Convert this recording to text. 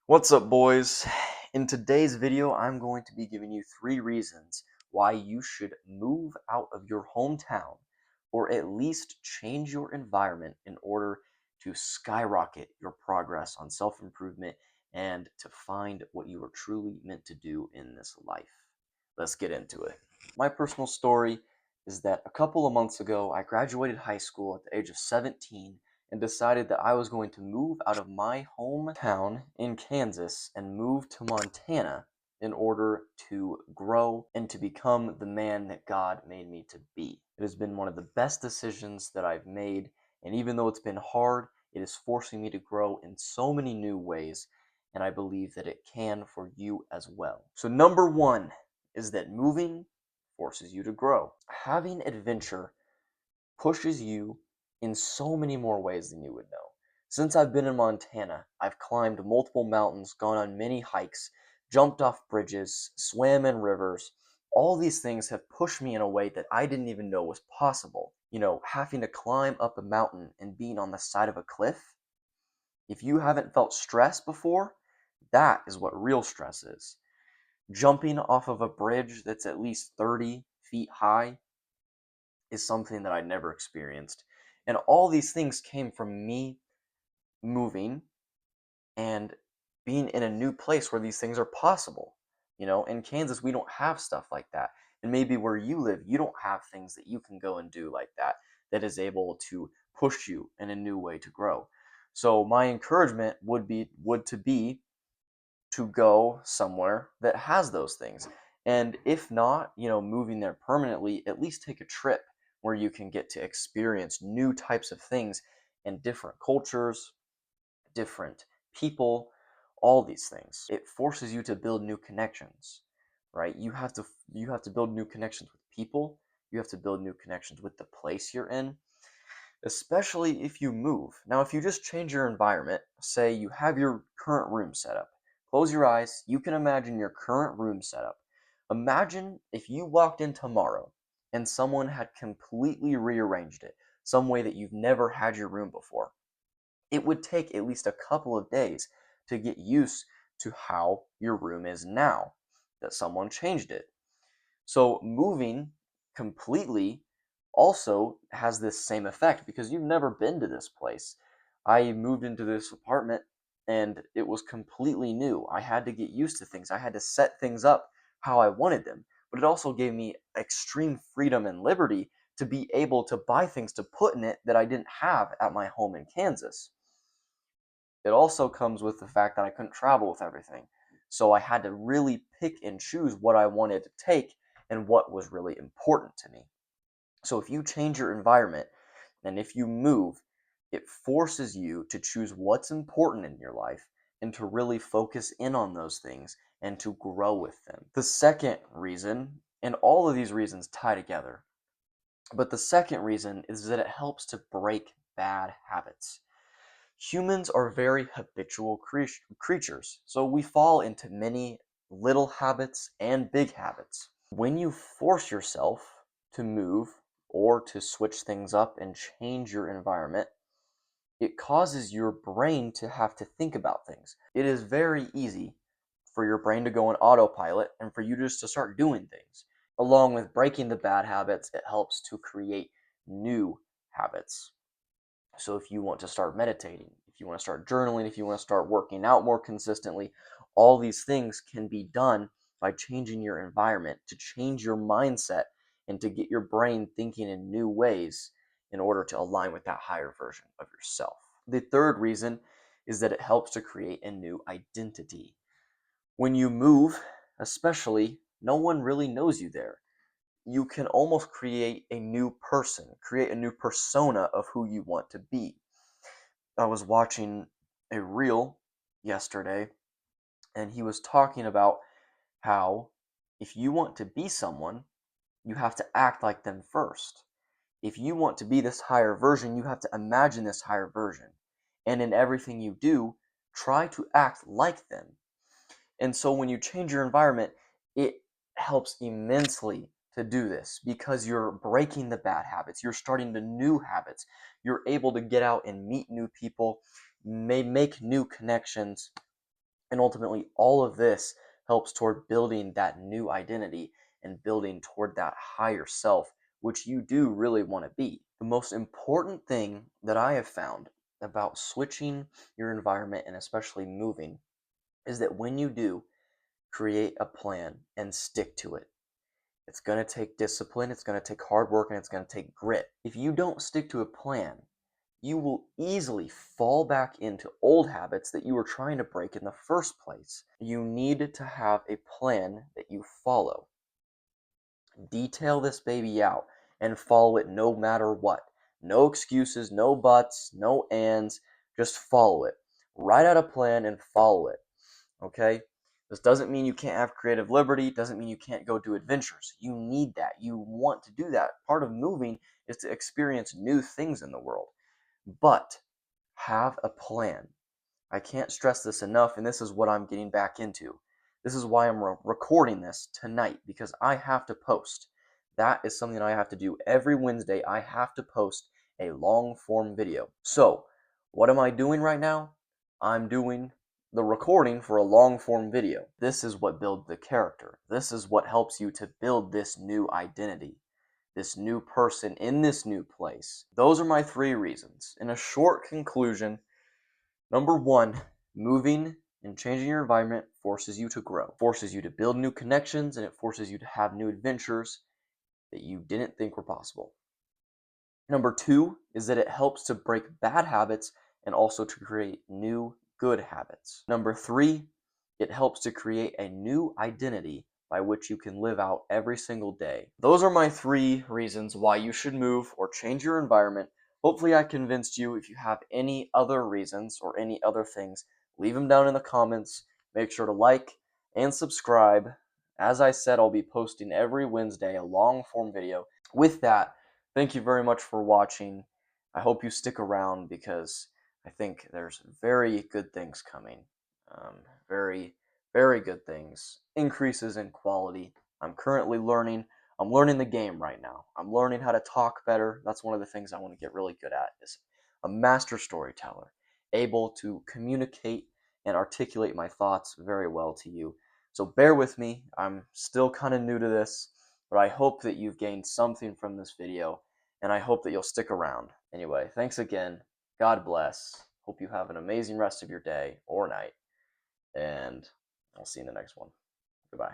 What's up, boys? In today's video, I'm going to be giving you 3 reasons why you should move out of your hometown or at least change your environment in order to skyrocket your progress on self improvement and to find what you are truly meant to do in this life. Let's get into it. My personal story is that a couple of months ago, I graduated high school at the age of 17 and decided that I was going to move out of my hometown in Kansas and move to Montana in order to grow and to become the man that God made me to be. It has been one of the best decisions that I've made, and even though it's been hard, it is forcing me to grow in so many new ways, and I believe that it can for you as well. So, number one is that moving forces you to grow. Having adventure pushes you in so many more ways than you would know. Since I've been in Montana, I've climbed multiple mountains, gone on many hikes, jumped off bridges, swam in rivers. All these things have pushed me in a way that I didn't even know was possible. Having to climb up a mountain and being on the side of a cliff, if you haven't felt stress before, that is what real stress is. Jumping off of a bridge that's at least 30 feet high is something that I'd never experienced. And all these things came from me moving and being in a new place where these things are possible. In Kansas, we don't have stuff like that. And maybe where you live, you don't have things that you can go and do like that, that is able to push you in a new way to grow. So my encouragement would be to go somewhere that has those things. And if not, moving there permanently, at least take a trip where you can get to experience new types of things and different cultures, different people, all these things. It forces you to build new connections, right? You have to build new connections with people. You have to build new connections with the place you're in, especially if you move. Now, if you just change your environment, say you have your current room set up, close your eyes, you can imagine your current room setup. Imagine if you walked in tomorrow and someone had completely rearranged it, some way that you've never had your room before. It would take at least a couple of days to get used to how your room is now, that someone changed it. So moving completely also has this same effect because you've never been to this place. I moved into this apartment and it was completely new. I had to get used to things. I had to set things up how I wanted them. But it also gave me extreme freedom and liberty to be able to buy things to put in it that I didn't have at my home in Kansas. It also comes with the fact that I couldn't travel with everything. So I had to really pick and choose what I wanted to take and what was really important to me. So if you change your environment and if you move, it forces you to choose what's important in your life and to really focus in on those things and to grow with them. The second reason, and all of these reasons tie together, but the second reason is that it helps to break bad habits. Humans are very habitual creatures, so we fall into many little habits and big habits. When you force yourself to move or to switch things up and change your environment, it causes your brain to have to think about things. It is very easy for your brain to go on autopilot and for you just to start doing things. Along with breaking the bad habits, it helps to create new habits. So if you want to start meditating, if you want to start journaling, if you want to start working out more consistently, all these things can be done by changing your environment, to change your mindset, and to get your brain thinking in new ways in order to align with that higher version of yourself. The third reason is that it helps to create a new identity. When you move, especially, no one really knows you there. You can almost create a new person, create a new persona of who you want to be. I was watching a reel yesterday, and he was talking about how if you want to be someone, you have to act like them first. If you want to be this higher version, you have to imagine this higher version. And in everything you do, try to act like them. And so when you change your environment, it helps immensely to do this because you're breaking the bad habits, you're starting the new habits, you're able to get out and meet new people, may make new connections, And ultimately, all of this helps toward building that new identity and building toward that higher self, which you do really want to be. The most important thing that I have found about switching your environment and especially moving is that when you do, create a plan and stick to it. It's going to take discipline, it's going to take hard work, and it's going to take grit. If you don't stick to a plan, you will easily fall back into old habits that you were trying to break in the first place. You need to have a plan that you follow. Detail this baby out and follow it no matter what. No excuses, no buts, no ands, just follow it. Write out a plan and follow it. Okay? This doesn't mean you can't have creative liberty, doesn't mean you can't go do adventures. You need that. You want to do that. Part of moving is to experience new things in the world. But have a plan. I can't stress this enough, and this is what I'm getting back into. This is why I'm recording this tonight, because I have to post. That is something I have to do every Wednesday. I have to post a long form video. So, what am I doing right now? I'm doing the recording for a long form video. This is what builds the character. This is what helps you to build this new identity, this new person in this new place. Those are my 3 reasons. In a short conclusion, number 1, moving and changing your environment forces you to grow, forces you to build new connections, and it forces you to have new adventures that you didn't think were possible. Number 2 is that it helps to break bad habits and also to create new good habits. Number 3, it helps to create a new identity by which you can live out every single day. Those are my 3 reasons why you should move or change your environment. Hopefully I convinced you. If you have any other reasons or any other things, leave them down in the comments. Make sure to like and subscribe. As I said, I'll be posting every Wednesday a long form video. With that, thank you very much for watching. I hope you stick around because I think there's very good things coming. Very, very good things. Increases in quality. I'm currently learning. I'm learning the game right now. I'm learning how to talk better. That's one of the things I want to get really good at, is a master storyteller, able to communicate and articulate my thoughts very well to you. So bear with me. I'm still kind of new to this, but I hope that you've gained something from this video, and I hope that you'll stick around. Anyway, thanks again. God bless. Hope you have an amazing rest of your day or night, and I'll see you in the next one. Goodbye.